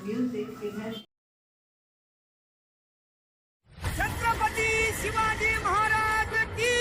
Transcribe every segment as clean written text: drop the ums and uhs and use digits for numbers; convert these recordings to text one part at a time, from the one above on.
Music it has Chhatrapati Shivaji Maharaj की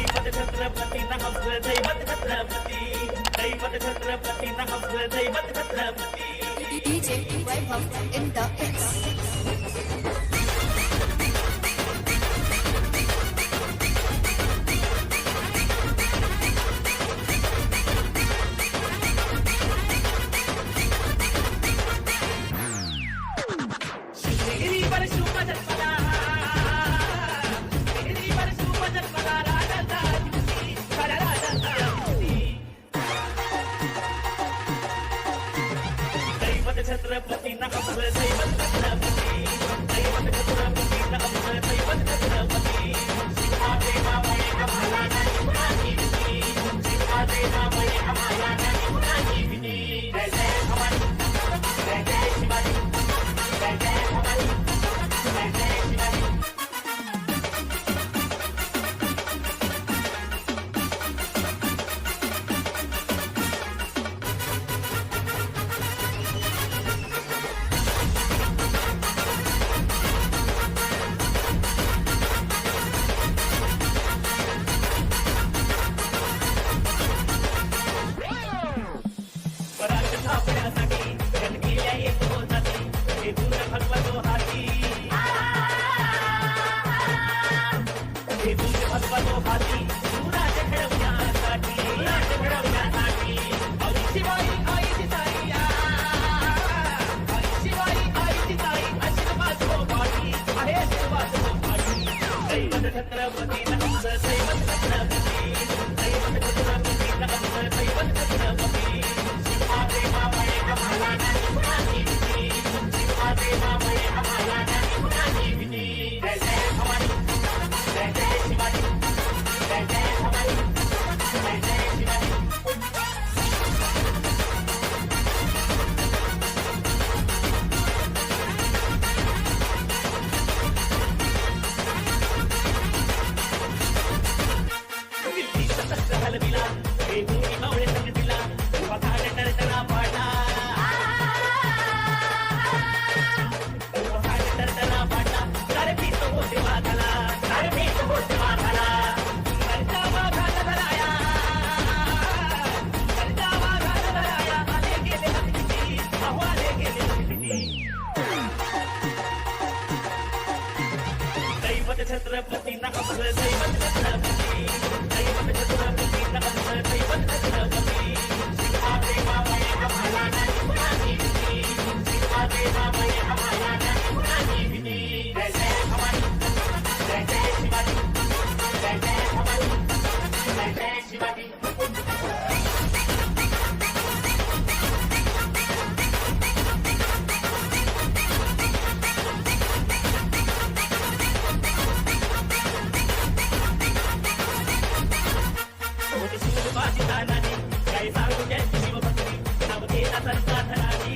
छत्रपती नमस्कार दैवत छत्रपती दैवत छत्रपती नमस्कार दैवत Chhatrapati DJ Webhub in the mix. Shivagiri पर शिवजन पदा शिवगिरी पर शिवजन पदा राजा दैवत छत्रपती नमस्कार दैवत छत्रपती दैवत छत्रपती नमस्कार दैवत छत्रपती शिवाजी नामये आम्हाला नाही कुणाची भीती शिवाजी नामये आम्हाला नाही कुणाची भीती जय जय भवानी जय जय शिवाजी जय जय भवानी जय जय शिवाजी पराग थापण्यासाठी जनकील्या येतो जाती हे दूर भगवतो हाती हे दूर भगवतो हाती सुराज घडवण्यासाठी आई शिवाई आई जिजाई आई शिवाई आई जिजाई आशीर्वाद हो पाठी आहे आशीर्वाद हो पाठी दैवत छत्रपती नमस्कार दैवत छत्रपती दैवत छत्रपती नमस्कार दैवत छत्रपती शिवाजी नामये आम्हाला नाही कुणाची भीती शिवाजी नामये आम्हाला नाही कुणाची भीती जय जय भवानी जय जय शिवाजी जय जय भवानी जय जय शिवाजी दिल्ली सतत हलविला हे भूमी मावळे संगतीला पखाड टरटरा पाडला पखाड टरटरा पाडला सारे पीत होते वाघाला सारे पीत होते वाघाला घरचा वाघाला धराया घरचा वाघाला धराया आले गेले हत्तीची अहो आले गेले हत्तीची दैवत छत्रपती नमस्कार दैवत छत्रपती दैवत छत्रपती नमस्कार दैवत छत्रपती शिवाजी नामये आम्हाला नाही कुणाची भीती शिवाजी नामये आम्हाला नाही कुणाची भीती जय जय भवानी जय जय शिवाजी जय जय भवानी जय जय शिवाजी होते शिवबाजी तानाजी काही सांगू त्यांची शिवभक्ती नाव घेता संसाधनाची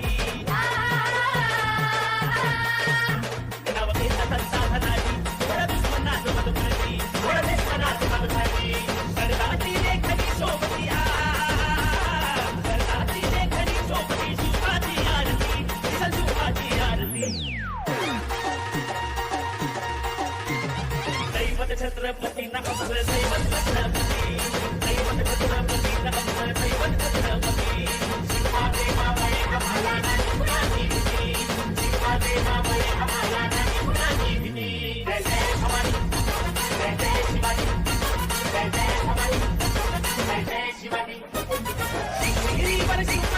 नाव घेता संसाधनाची थोडं दुश्मनाचं मधुमती थोडं दुश्मनाचं मधुमती सरदाची लेखनी सोबती सरदाची लेखनी सोबती शिवाजी आरती विठ्ठल शिवाजी आरती दैवत छत्रपती नमस्कार दैवत छत्रपती दैवत छत्रपती नमस्कार दैवत छत्रपती शिवाजी नामये आम्हाला नाही कुणाची भीती शिवाजी नामये आम्हाला नाही कुणाची भीती जय जय भवानी जय जय शिवाजी जय जय भवानी जय जय शिवाजी शिवगिरी पर शिव